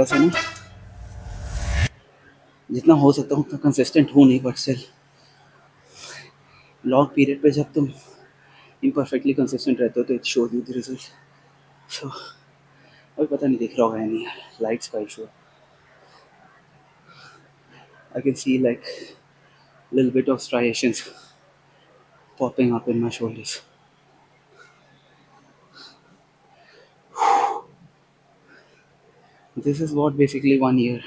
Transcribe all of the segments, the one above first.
से ना जितना हो सकता हूँ उतना कंसिस्टेंट हूँ नहीं, बट स्टिल लॉन्ग पीरियड पे जब तुम इम्परफेक्टली कंसिस्टेंट रहते हो तो it shows you the result. So अभी पता नहीं दिख रहा होगा या नहीं यार, लाइट्स का issue. I can see like little bit of striations popping up in my shoulders. This is what basically 1 year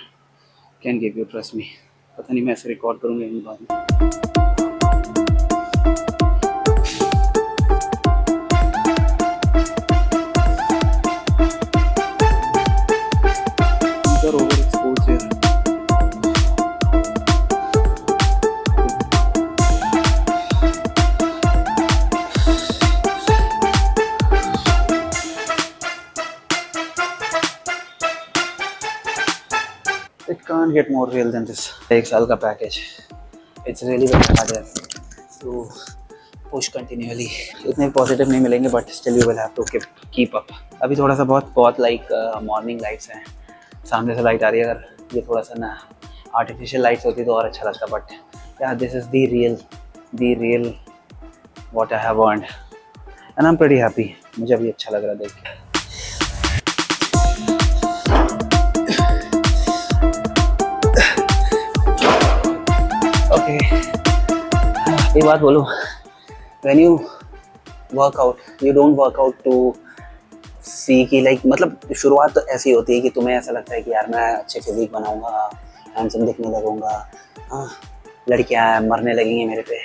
can give you, trust me. पता नहीं मैं ऐसे रिकॉर्ड करूँगा इन बाद में। These are overexposed here. It can't get more real than this. 1 साल का package. It's really very hard to push continually. इतने पॉजिटिव नहीं मिलेंगे but still you will have to keep up. अभी थोड़ा सा बहुत लाइक मॉर्निंग लाइट्स हैं, सामने से लाइट आ रही है. अगर ये थोड़ा सा ना आर्टिफिशियल लाइट्स होती तो और अच्छा लगता, बट या this is the real what I have earned and I am pretty happy. मुझे अभी अच्छा लग रहा है देख के. ओके, एक बात बोलूँ, when you work out you don't work out to see कि लाइक मतलब शुरुआत तो ऐसी होती है कि तुम्हें ऐसा लगता है कि यार मैं अच्छे फिजिक बनाऊंगा, हैंडसम दिखने लगूंगा, हाँ लड़कियां मरने लगेंगी मेरे पे,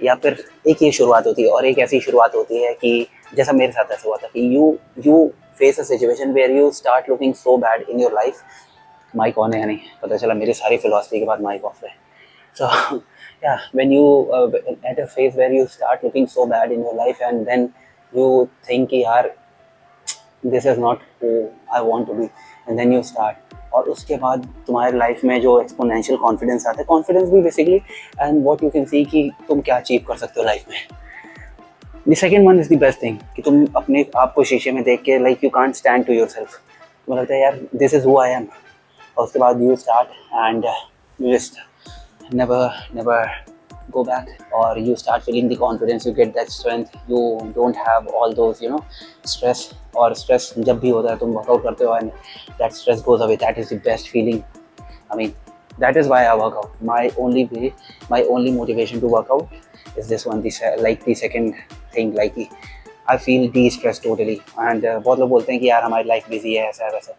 या फिर एक ये शुरुआत होती है. और एक ऐसी शुरुआत होती है कि जैसा मेरे साथ ऐसा हुआ था कि you face a situation where you start looking so bad in your life. Mic on है या नहीं पता चला, मेरी सारी फिलॉसफी के बाद माइक ऑफ है. So yeah, when you at a phase where you start looking so bad in your life and then you think yaar this is not who I want to be, and then you start, और उसके बाद तुम्हारे life में जो exponential confidence आता है, confidence भी basically and what you can see कि तुम क्या अचीव कर सकते हो लाइफ में. The second one is the best thing कि तुम अपने आप को शीशे में देख के like you can't stand to your self. तुम्हें लगता है यार this is who I am, और उसके बाद you start and you just never go back, or you start feeling the confidence, you get that strength, you don't have all those stress. और stress जब भी होता है तुम वर्कआउट करते हो and that stress goes away. That is the best feeling. I mean that is why I work out. My only motivation to work out is this one, the second thing, like I feel de-stressed totally. and बहुत लोग बोलते हैं कि यार हमारी life busy है ऐसा है वैसा.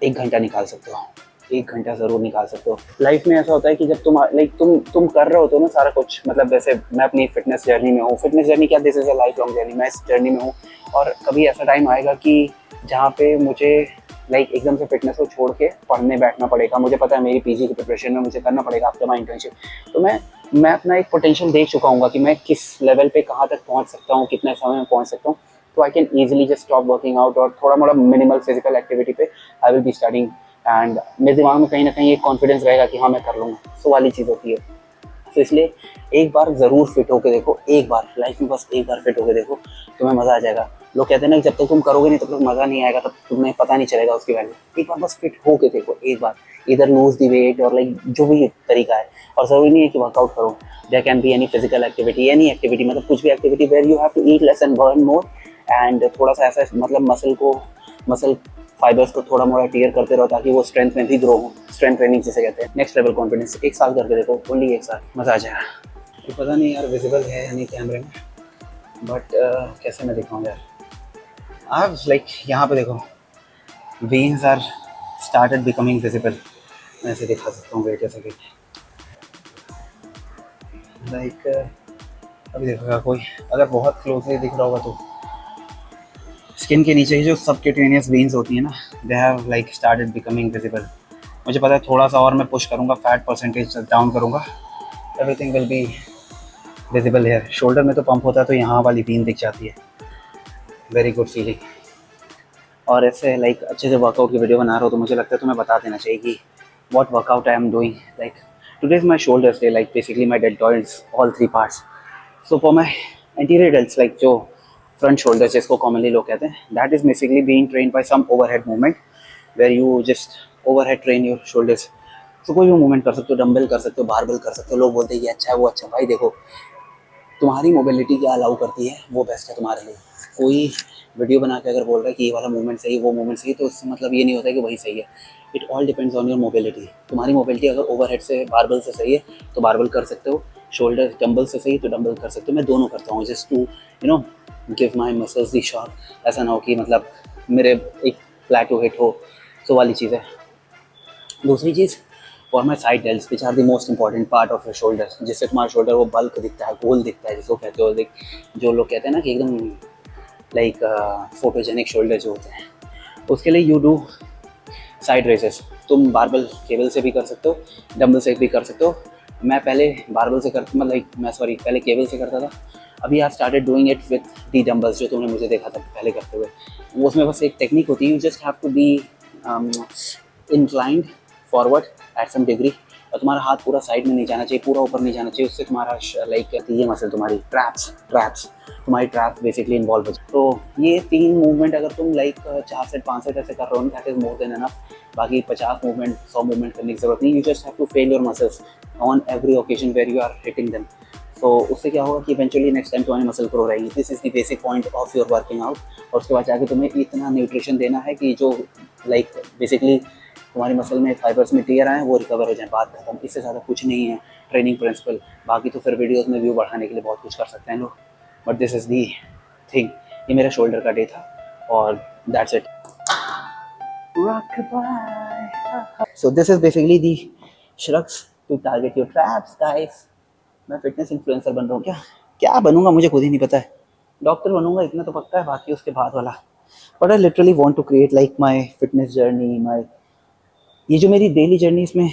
1 घंटा निकाल सकते हो, 1 घंटा ज़रूर निकाल सकते हो. लाइफ में ऐसा होता है कि जब तुम कर रहे होते हो ना सारा कुछ, मतलब जैसे मैं अपनी फिटनेस जर्नी में हूँ. फिटनेस जर्नी क्या, this is a life long journey. मैं इस जर्नी में हूँ और कभी ऐसा टाइम आएगा कि जहाँ पे मुझे लाइक एकदम से फिटनेस को छोड़ के पढ़ने बैठना पड़ेगा. मुझे पता है मेरी पीजी की प्रिपरेशन में मुझे करना पड़ेगा आफ्टर माई इंटर्नशिप. तो मैं अपना एक पोटेंशियल देख चुका हूँ कि मैं किस लेवल पे कहाँ तक पहुँच सकता हूँ, कितने समय में पहुँच सकता हूँ. तो I can easily just stop working out और थोड़ा मोड़ा मिनिमल फिजिकल एक्टिविटी पे I will be starting. And मेरे दिमाग में कहीं ना कहीं एक कॉन्फिडेंस रहेगा कि हाँ मैं कर लूँगा. सो वाली चीज़ होती है. तो इसलिए एक बार ज़रूर फिट होके देखो, एक बार लाइफ में बस एक बार फिट होके देखो, तुम्हें मज़ा आ जाएगा. लोग कहते हैं ना कि जब तक तुम करोगे नहीं तब तक मज़ा नहीं आएगा, तब तुम्हें पता नहीं चलेगा उसकी वैल्यू. एक बार बस फिट होके देखो, एक बार इधर लूज दी वेट और लाइक जो भी तरीका है. और ज़रूरी नहीं है कि वर्कआउट करो, there can be any physical activity, any activity, मतलब कुछ भी activity where you have to eat less and burn more. And थोड़ा सा ऐसा मतलब मसल फाइबर्स को थोड़ा मोड़ा टीयर करते रहो ताकि वो स्ट्रेंथ में भी ग्रो हो. स्ट्रेंथ ट्रेनिंग जिसे कहते हैं, नेक्स्ट लेवल कॉन्फिडेंस. 1 साल करके देखो, ओनली 1 साल, मज़ा आ जाएगा. तो पता नहीं यार विजिबल है या नहीं कैमरे में, बट कैसे मैं दिखाऊँ यार. आप लाइक यहाँ पे देखो, veins are started becoming visible. मैं ऐसे दिखा सकता हूँ, वेट ऐसे वेट लाइक अभी देखोगा कोई अगर बहुत क्लोजली दिख रहा होगा तो स्किन के नीचे की जो सबक्यूटेनियस वेन्स होती हैं ना, they have like started becoming visible. मुझे पता है थोड़ा सा और मैं पुश करूँगा, फैट परसेंटेज डाउन करूँगा, everything will be visible here. Shoulder में तो पंप होता है तो यहाँ वाली वेन दिख जाती है. Very good feeling. और ऐसे लाइक अच्छे से वर्कआउट की वीडियो बना रहा हो तो मुझे लगता है तुम्हें बता देना चाहिए कि what workout I am doing. Like today is my shoulders day, like basically my deltoids, all 3 parts. So for my anterior delts, like जो फ्रंट शोल्डर्स जिसको कॉमनली लोग कहते हैं, that is basically being trained by some overhead movement where you just overhead train your shoulders. तो कोई भी movement कर सकते हो, डंबल कर सकते हो, बारबल कर सकते हो। लोग बोलते हैं कि अच्छा है, वो अच्छा। भाई देखो, तुम्हारी मोबिलिटी क्या अलाउ करती है वो बेस्ट है तुम्हारे लिए। कोई वीडियो बना के अगर बोल रहा है कि ये वाला मूवमेंट सही, वो मूवमेंट सही, तो उससे मतलब ये नहीं होता है कि वही सही है। It all depends on your mobility. तुम्हारी मोबिलिटी अगर ओवरहेड से, बारबल से सही है तो बारबल कर सकते हो, शोल्डर डंबल से सही तो डंबल कर सकते हो। मैं दोनों करता हूँ just to give my muscles the shot. ऐसा ना हो कि मतलब मेरे एक प्लेटो हिट हो, सो वाली चीज़ है। दूसरी चीज़, for my side delts which are the most important part of your shoulder, जिससे तुम्हारा शोल्डर वो बल्क दिखता है, गोल दिखता है, जिसको कहते हो जो लोग कहते हैं ना कि एकदम लाइक फोटोजेनिक शोल्डर जो होते हैं, उसके लिए यू डू साइड रेसेस। तुम बारबल केबल से भी कर सकते हो, डंबल से भी कर सकते हो। मैं पहले बारबल से करता, मतलब मैं सॉरी पहले केबल से करता था। अभी I started doing it with the dumbbells, जो तुमने मुझे देखा था पहले करते हुए। वो उसमें बस एक टेक्निक होती है, you just have to be inclined forward at some degree, और तुम्हारा हाथ पूरा साइड में नहीं जाना चाहिए, पूरा ऊपर नहीं जाना चाहिए। उससे तुम्हारा लाइक ये मसल तुम्हारी ट्रैप्स तुम्हारी ट्रैप बेसिकली इन्वॉल्व हो जाए। तो ये 3 मूवमेंट अगर तुम लाइक 4 सेट 5 सेट ऐसे कर रहे हो, that is more than enough. बाकी 50 मूवमेंट 100 मूवमेंट करने की जरूरत नहीं। You just have to fail your muscles on every occasion where you are hitting them. तो उससे क्या होगा कि इवेंचुअली नेक्स्ट टाइम तुम्हारी मसल ग्रो रहेगी। This is the basic point of your working out. और उसके बाद जाके तुम्हें इतना न्यूट्रिशन देना है कि जो लाइक बेसिकली तुम्हारी मसल में फाइबर्स में टीयर आए वो रिकवर हो जाए, बात खत्म। इससे ज़्यादा कुछ नहीं है ट्रेनिंग प्रिंसिपल। बाकी तो फिर वीडियोस में व्यू बढ़ाने के लिए बहुत कुछ कर सकते हैं लोग, but this is the thing. ये मेरा शोल्डर का डे था और that's it. So this is basically the shrugs to target your traps, guys. मैं फिटनेस इन्फ्लुएंसर बन रहा हूँ क्या? क्या बनूंगा मुझे खुद ही नहीं पता है। डॉक्टर बनूंगा इतना तो पक्का है, बाकी उसके बाद वाला। But I literally want to create like my fitness journey, my ये जो मेरी डेली जर्नी, इसमें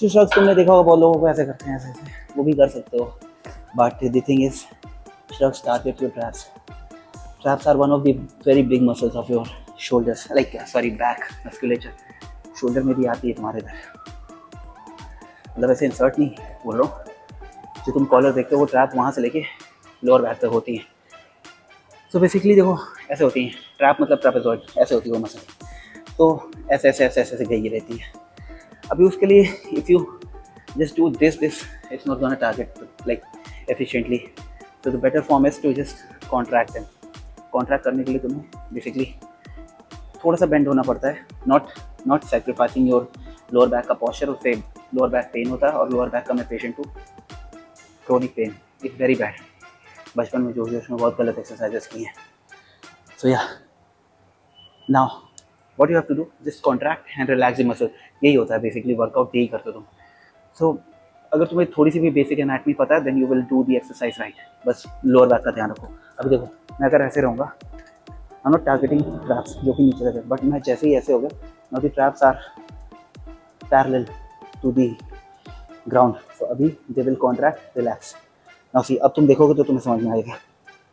शख्स तुमने देखा होगा बहुत लोगों को ऐसे करते हैं, ऐसे वो भी कर सकते हो। But the thing is shrugs target your traps. Traps are one of the very big muscles of your shoulders, like sorry back musculature. Shoulder में भी आती है तुम्हारे इधर, मतलब ऐसे इंसर्ट नहीं बोल रहा हूँ। जो तुम कॉलर देखते हो वो ट्रैप वहाँ से लेके लोअर बैक तक होती है। सो बेसिकली देखो ऐसे होती हैं ट्रैप, मतलब ट्रैपेजॉइड, ऐसे होती है वो मसल। तो ऐसे ऐसे ऐसे ऐसे गई रहती है। अभी उसके लिए if you just do this it's not gonna target like efficiently. तो the better form is to just contract them. Contract करने के लिए तुम्हें बेसिकली थोड़ा सा बेंड होना पड़ता है, not sacrificing your lower back का पॉस्चर। उससे लोअर बैक पेन होता है, और लोअर बैक का मैं पेशेंट हूँ। Chronic pain is very bad. बचपन में जो उसमें बहुत गलत एक्सरसाइजेस की हैं। So yeah now what you have to do, just contract and relax the muscle. यही होता है बेसिकली वर्कआउट, यही करते हो तुम। सो अगर तुम्हें थोड़ी सी भी बेसिक एनाटमी पता है then you will do the exercise right. बस लोअर बैक का ध्यान रखो। अभी देखो मैं अगर ऐसे रहूँगा, I am not targeting traps जो कि नीचे लगे, बट मैं जैसे ही ऐसे हो गया, now the traps are parallel to the ground. So अभी they will contract relax. Now see, अब तुम देखोगे तो तुम्हें समझ में आएगा।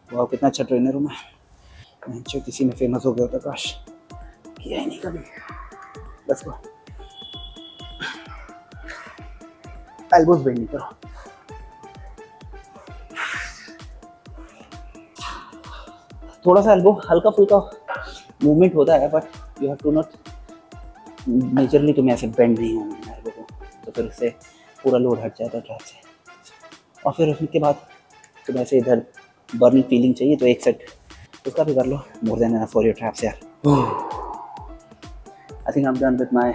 वाह कितना अच्छा ट्रेनर हूँ मैं, जो किसी में फेमस हो गया होता, काश किया ही नहीं कभी। Let's go. एल्बोस बेंड नहीं करो। थोड़ा सा एल्बो हल्का फुल्का मूवमेंट होता है, but you have to not majorly, तुम्हें ऐसे बेंड नहीं होना एल्बो को, तो फिर उससे पूरा लोड हट जाता है ट्रैप से। और फिर उसके बाद तुम्हें ऐसे इधर बर्निंग फीलिंग चाहिए तो एक सेट उसका भी कर लो, more than enough for your traps यार। I think I am done with my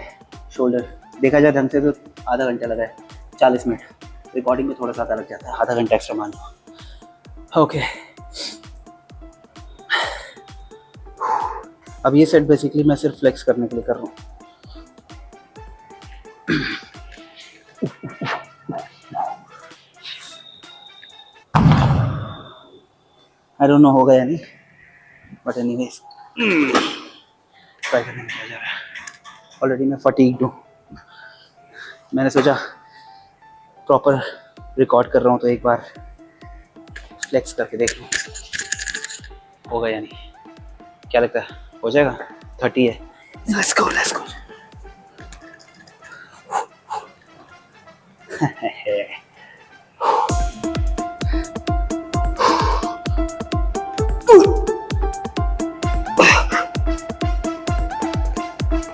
shoulder. देखा जाए ढंग से तो आधा घंटा लगा है, 40 मिनट। रिकॉर्डिंग में थोड़ा सा लग जाता है, आधा घंटा एक्स्ट्रा मान लो। ओके, अब ये सेट बेसिकली मैं सिर्फ फ्लेक्स करने के लिए कर रहा हूँ। आई डोंट नो होगा या नहीं, बट एनीवेज ट्राई करने में क्या जा रहा है। ऑलरेडी मैं फटीग्ड हूँ। मैंने सोचा प्रॉपर रिकॉर्ड कर रहा हूँ तो एक बार फ्लेक्स करके देख लो होगा या नहीं, क्या लगता है हो जाएगा? 30 है। Let's go let's go.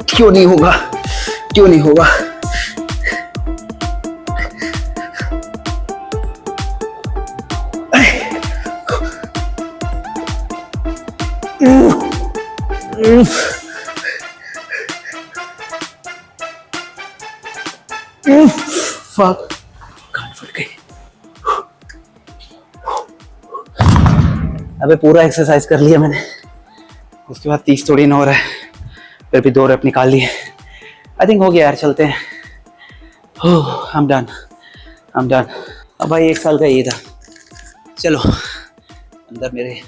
क्यों नहीं होगा, क्यों नहीं होगा? फक, कान फट गई। अबे पूरा एक्सरसाइज कर लिया मैंने, उसके बाद 30 थोड़ी ना हो रहा है, फिर भी 2 रेप निकाल लिए। आई थिंक हो गया यार, चलते हैं। I'm done, I'm done। अब भाई 1 साल का ये था। चलो अंदर मेरे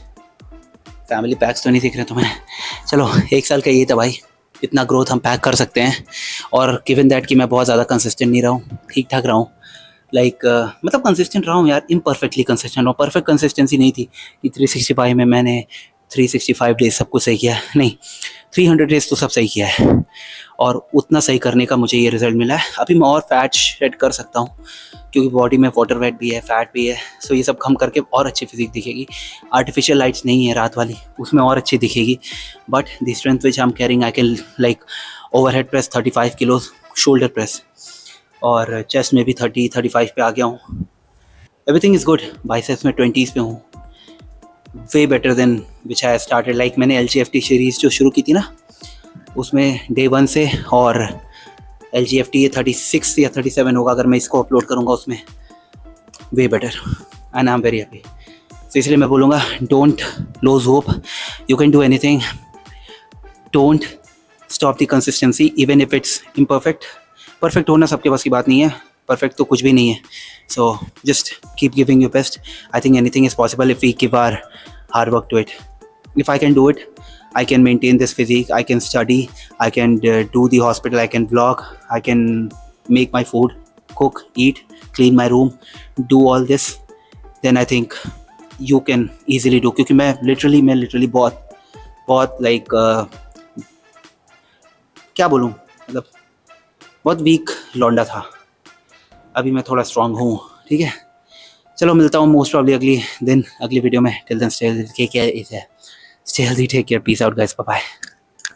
फैमिली पैक्स तो नहीं दिख रहे तुम्हें। चलो 1 साल का ये था भाई, इतना ग्रोथ हम पैक कर सकते हैं। और गिवन दैट कि मैं बहुत ज़्यादा कंसिस्टेंट नहीं रहा हूँ, ठीक ठाक रहा हूँ, लाइक मतलब कंसिस्टेंट रहा हूँ यार, इम्परफेक्टली कंसिस्टेंट। और परफेक्ट कंसिस्टेंसी नहीं थी कि 365 में मैंने 365 डेज सब कुछ सही किया, नहीं 300 डेज तो सब सही किया है। और उतना सही करने का मुझे ये रिजल्ट मिला है। अभी मैं और फैट शेड कर सकता हूँ क्योंकि बॉडी में वाटर वेट भी है, फैट भी है, सो ये सब कम करके और अच्छी फिजिक दिखेगी। आर्टिफिशियल लाइट्स नहीं है रात वाली, उसमें और अच्छी दिखेगी। But the strength which I am carrying, I can like overhead press 35 kilos, shoulder press, और चेस्ट में भी 30-35 पे आ गया हूँ। Everything is good. बाइसेप्स में 20s पे हूँ, way better than which I started. Like मैंने LGFT सीरीज़ जो शुरू की थी ना, उसमें Day 1 से, और LGFT ये 36 या 37 होगा अगर मैं इसको अपलोड करूँगा उसमें, way better, and I am very happy. तो इसलिए मैं बोलूँगा, don't lose hope, you can do anything, don't stop the consistency even if it's imperfect. Perfect होना सबके पास की बात नहीं है, परफेक्ट तो कुछ भी नहीं है। So just keep giving your best. I think anything is possible if we give our hard work to it. If I can do it, I can maintain this physique, I can study, I can do the hospital, I can vlog, I can make my food, cook, eat, clean my room, do all this, then I think you can easily do। क्योंकि मैं literally बहुत like क्या बोलूँ, मतलब बहुत week लौंडा था। अभी मैं थोड़ा स्ट्रांग हूँ, ठीक है। चलो मिलता हूँ मोस्ट प्रॉब्ली अगली वीडियो में। Till then stay healthy, take care, peace out guys, bye bye.